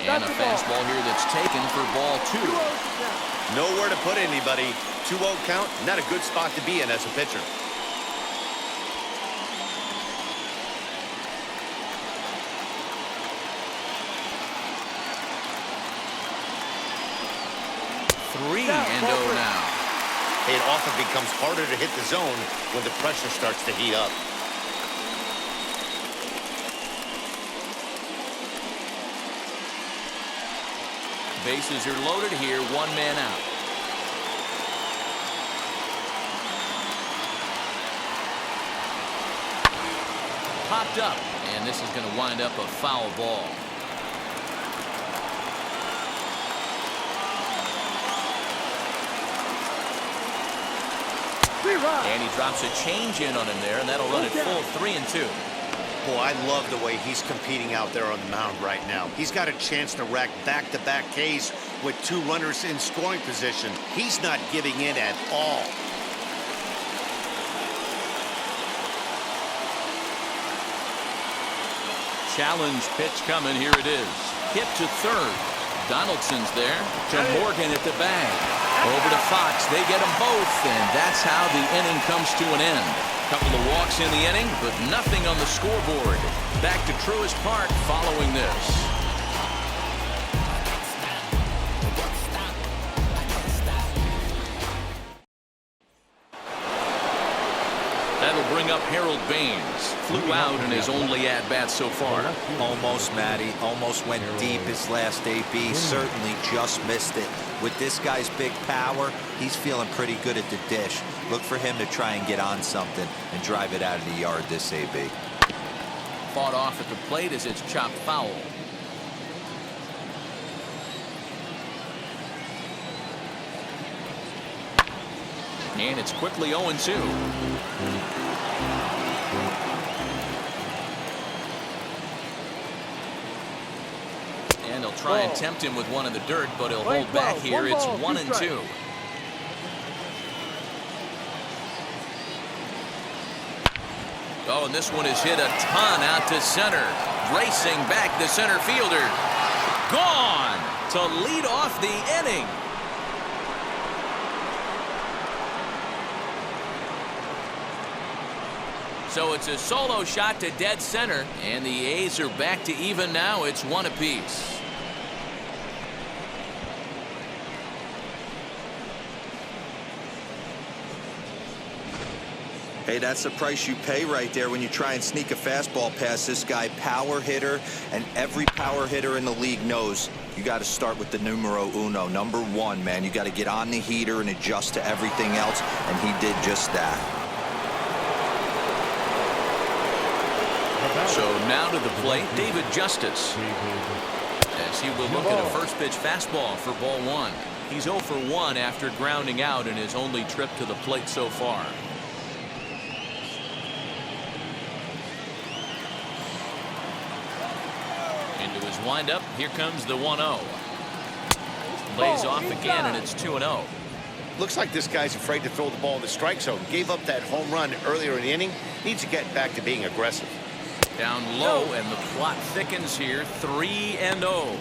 And a fastball here that's taken for ball 2. Nowhere to put anybody. 2-0 count, not a good spot to be in as a pitcher. Three and 0 now. It often becomes harder to hit the zone when the pressure starts to heat up. Bases are loaded here, 1 man out. Popped up, and this is going to wind up a foul ball. And he drops a change in on him there, and that'll run it full 3-2. Boy, I love the way he's competing out there on the mound right now. He's got a chance to rack back-to-back Ks with 2 runners in scoring position. He's not giving in at all. Challenge pitch coming. Here it is. Hit to third. Donaldson's there. To Morgan at the bag. Over to Fox. They get them both, and that's how the inning comes to an end. Couple of walks in the inning, but nothing on the scoreboard. Back to Truist Park following this. That'll bring up Harold Baines. Flew out in his only at-bat so far. Almost, Matty. Almost went deep his last AB. Certainly just missed it. With this guy's big power, he's feeling pretty good at the dish. Look for him to try and get on something and drive it out of the yard this AB. Fought off at the plate as it's chopped foul. And it's quickly 0-2. And they'll try and tempt him with one in the dirt, but he'll hold back here. It's 1-2. Oh, and this one is hit a ton out to center. Racing back the center fielder. Gone to lead off the inning. So it's a solo shot to dead center, and the A's are back to even now. It's 1 apiece. Hey, that's the price you pay right there when you try and sneak a fastball past this guy. Power hitter, and every power hitter in the league knows you got to start with the numero uno, number 1, man. You got to get on the heater and adjust to everything else, and he did just that. So now to the plate, David Justice. As he will look at a first pitch fastball for ball 1. He's 0 for 1 after grounding out in his only trip to the plate so far. Into his windup, here comes the 1-0. Lays off again, and it's 2-0. Looks like this guy's afraid to throw the ball in the strike zone. Gave up that home run earlier in the inning. Needs to get back to being aggressive. Down low, and the plot thickens here. 3-0.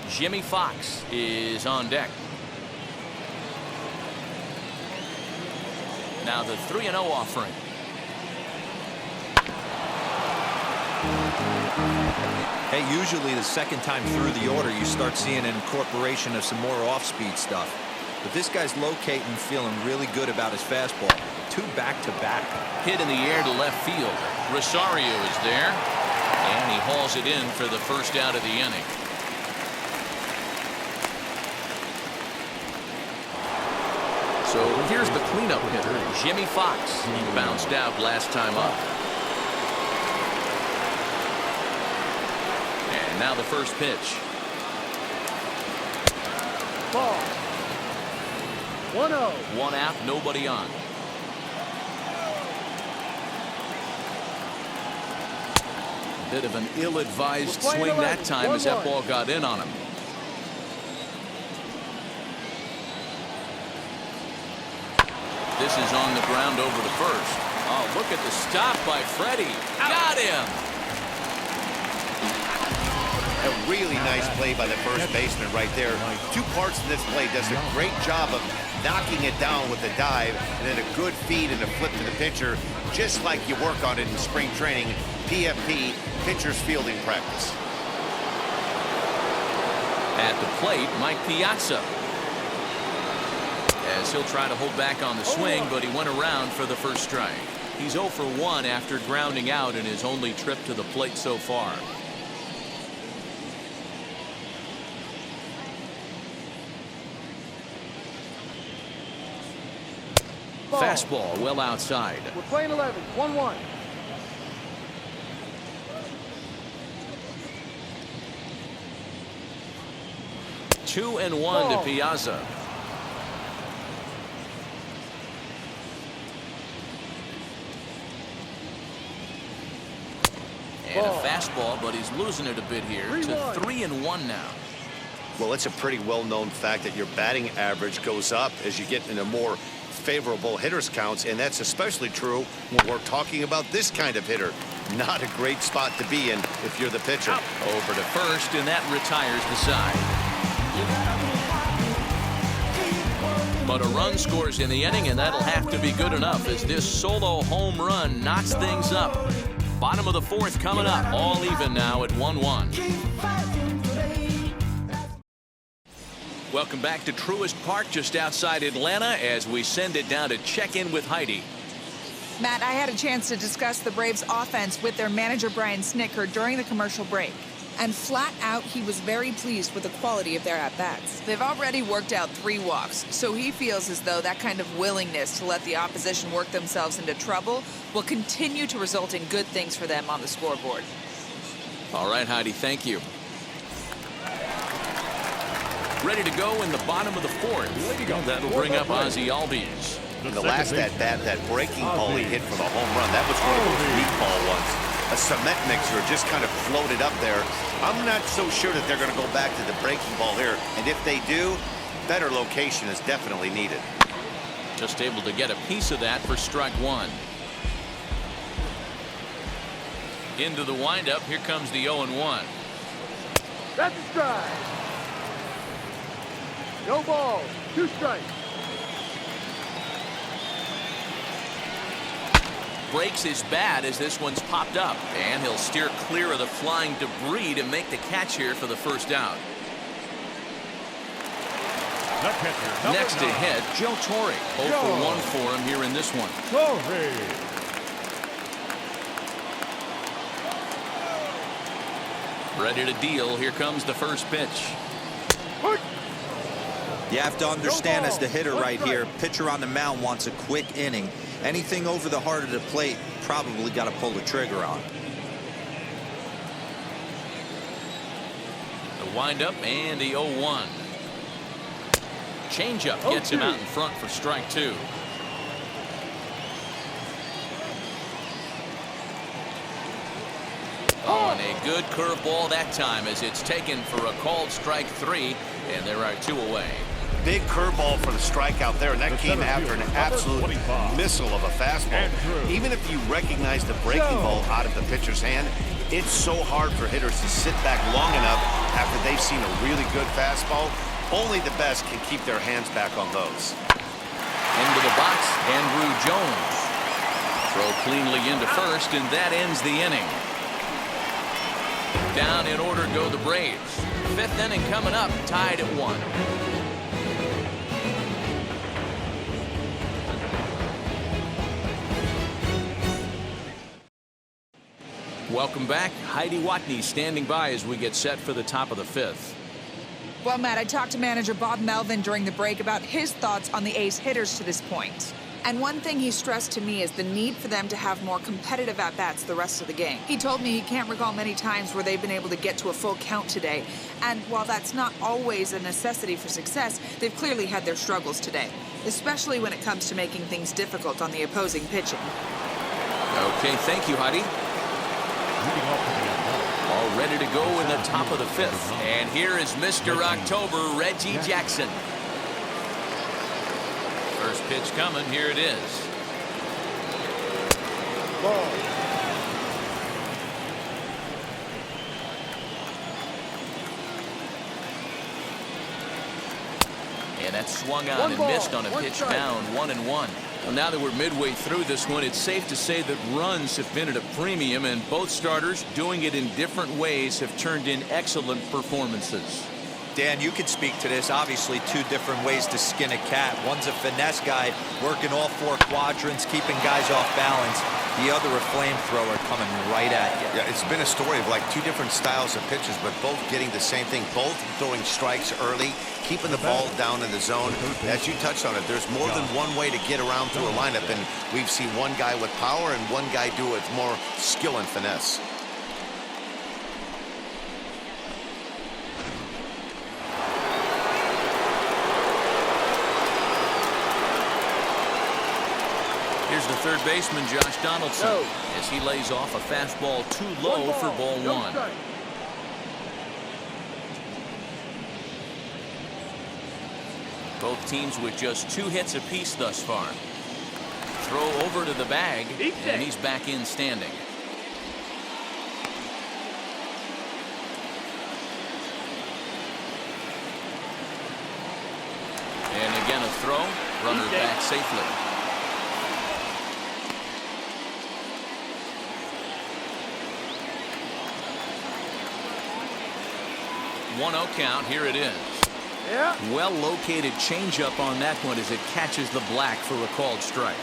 Jimmy Fox is on deck. Now the 3-0 offering. Hey, usually the second time through the order, you start seeing an incorporation of some more off-speed stuff. But this guy's locating, feeling really good about his fastball. 2 back-to-back. Hit in the air to left field. Rosario is there, and he hauls it in for the first out of the inning. So here's the cleanup hitter, Jimmy Fox. He bounced out last time up. And now the first pitch. Ball. 1-0. 1 out, nobody on. Bit of an ill-advised swing that time as that ball got in on him. This is on the ground over to first. Oh, look at the stop by Freddie. Got him. A really nice play by the first baseman right there. Two parts in this play. Does a great job of knocking it down with a dive, and then a good feed and a flip to the pitcher, just like you work on it in spring training, PFP, pitcher's fielding practice. At the plate, Mike Piazza. As he'll try to hold back on the swing, but he went around for the first strike. He's 0 for 1 after grounding out in his only trip to the plate so far. Fastball well outside. We're playing 11, 1-1. Two and one to Piazza. And a fastball, but he's losing it a bit here to 3-1 now. Well, it's a pretty well-known fact that your batting average goes up as you get into more favorable hitters counts, and that's especially true when we're talking about this kind of hitter. Not a great spot to be in if you're the pitcher. Over to first, and that retires the side. But a run scores in the inning, and that'll have to be good enough as this solo home run knocks things up. Bottom of the fourth coming up, all even now at 1-1. Welcome back to Truist Park just outside Atlanta as we send it down to check in with Heidi. Matt, I had a chance to discuss the Braves offense with their manager Brian Snitker during the commercial break. And flat out, he was very pleased with the quality of their at-bats. They've already worked out 3 walks, so he feels as though that kind of willingness to let the opposition work themselves into trouble will continue to result in good things for them on the scoreboard. All right, Heidi, thank you. Ready to go in the bottom of the fourth. That'll bring up Ozzie Albies. The last at-bat, that breaking ball he hit for the home run, that was one of those meatball ones. A cement mixer just kind of floated up there. I'm not so sure that they're going to go back to the breaking ball here. And if they do, better location is definitely needed. Just able to get a piece of that for strike one. Into the windup. Here comes the 0-1. That's a strike. No ball, 2 strikes. Breaks his bat as this one's popped up, and he'll steer clear of the flying debris to make the catch here for the first out. Next to hit, Joe Torre. 0 for 1 for him here in this one. Ready to deal. Here comes the first pitch. You have to understand, as the hitter right here, pitcher on the mound wants a quick inning. Anything over the heart of the plate, probably got to pull the trigger on. The windup and the 0-1. Changeup gets him out in front for strike 2. Oh, and a good curveball that time as it's taken for a called strike 3, and there are 2 away. Big curveball for the strikeout there, and that came after an absolute missile of a fastball. Even if you recognize the breaking ball out of the pitcher's hand, it's so hard for hitters to sit back long enough after they've seen a really good fastball. Only the best can keep their hands back on those. Into the box, Andrew Jones. Throw cleanly into first, and that ends the inning. Down in order go the Braves. 5th inning coming up, tied at 1. Welcome back. Heidi Watney standing by as we get set for the top of the 5th. Well, Matt, I talked to manager Bob Melvin during the break about his thoughts on the A's hitters to this point. And one thing he stressed to me is the need for them to have more competitive at-bats the rest of the game. He told me he can't recall many times where they've been able to get to a full count today. And while that's not always a necessity for success, they've clearly had their struggles today, especially when it comes to making things difficult on the opposing pitching. Okay, thank you, Heidi. All ready to go in the top of the 5th. And here is Mr. October, Reggie Jackson. First pitch coming. Here it is. And that swung on One and ball, missed on a one pitch strike. down, 1-1. Well, now that we're midway through this one, it's safe to say that runs have been at a premium, and both starters, doing it in different ways, have turned in excellent performances. Dan, you can speak to this. Obviously, two different ways to skin a cat. One's a finesse guy, working all four quadrants, keeping guys off balance. The other, a flamethrower coming right at you. Yeah, it's been a story of like two different styles of pitches, but both getting the same thing, both throwing strikes early, keeping the ball down in the zone. As you touched on it, there's more than one way to get around through a lineup, and we've seen one guy with power and one guy do it with more skill and finesse. Here's the third baseman, Josh Donaldson, No. as he lays off a fastball too low for ball no one. strike. Both teams with just 2 hits apiece thus far. Throw over to the bag, and he's back in standing. And again a throw, runner back safely. 1-0 count. Here it is. Yeah. Well-located changeup on that one as it catches the black for a called strike.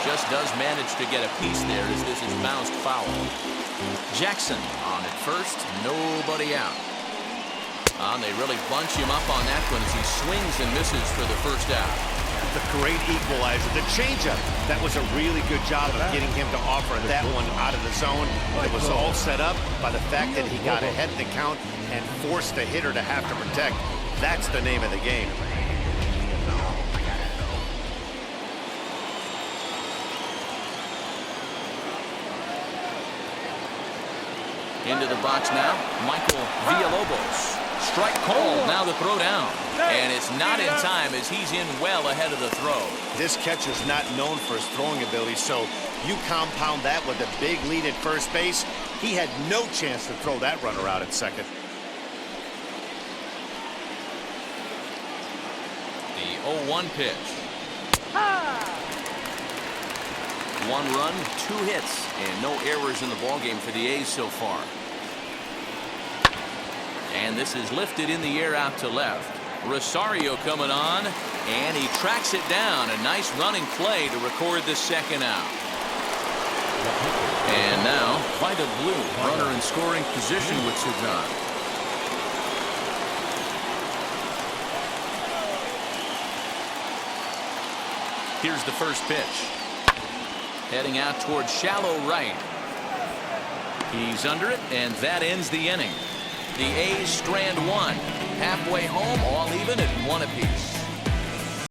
Just does manage to get a piece there as this is bounced foul. Jackson on at first, nobody out. And they really bunch him up on that one as he swings and misses for the first out. The great equalizer, the changeup. That was a really good job of getting him to offer that one out of the zone. It was all set up by the fact that he got ahead in the count and forced the hitter to have to protect. That's the name of the game. Into the box now, Michael Villalobos. Strike called, now the throw down. And it's not in time as he's in well ahead of the throw. This catcher's not known for his throwing ability, so you compound that with a big lead at first base. He had no chance to throw that runner out at second. The 0-1 pitch. 1 run, 2 hits, and no errors in the ballgame for the A's so far. And this is lifted in the air out to left. Rosario coming on, and he tracks it down. A nice running play to record the second out. And now, Vida Blue, runner in scoring position with Sajan. Here's the first pitch. Heading out towards shallow right. He's under it, and that ends the inning. The A's strand 1. Halfway home, all even at 1 apiece.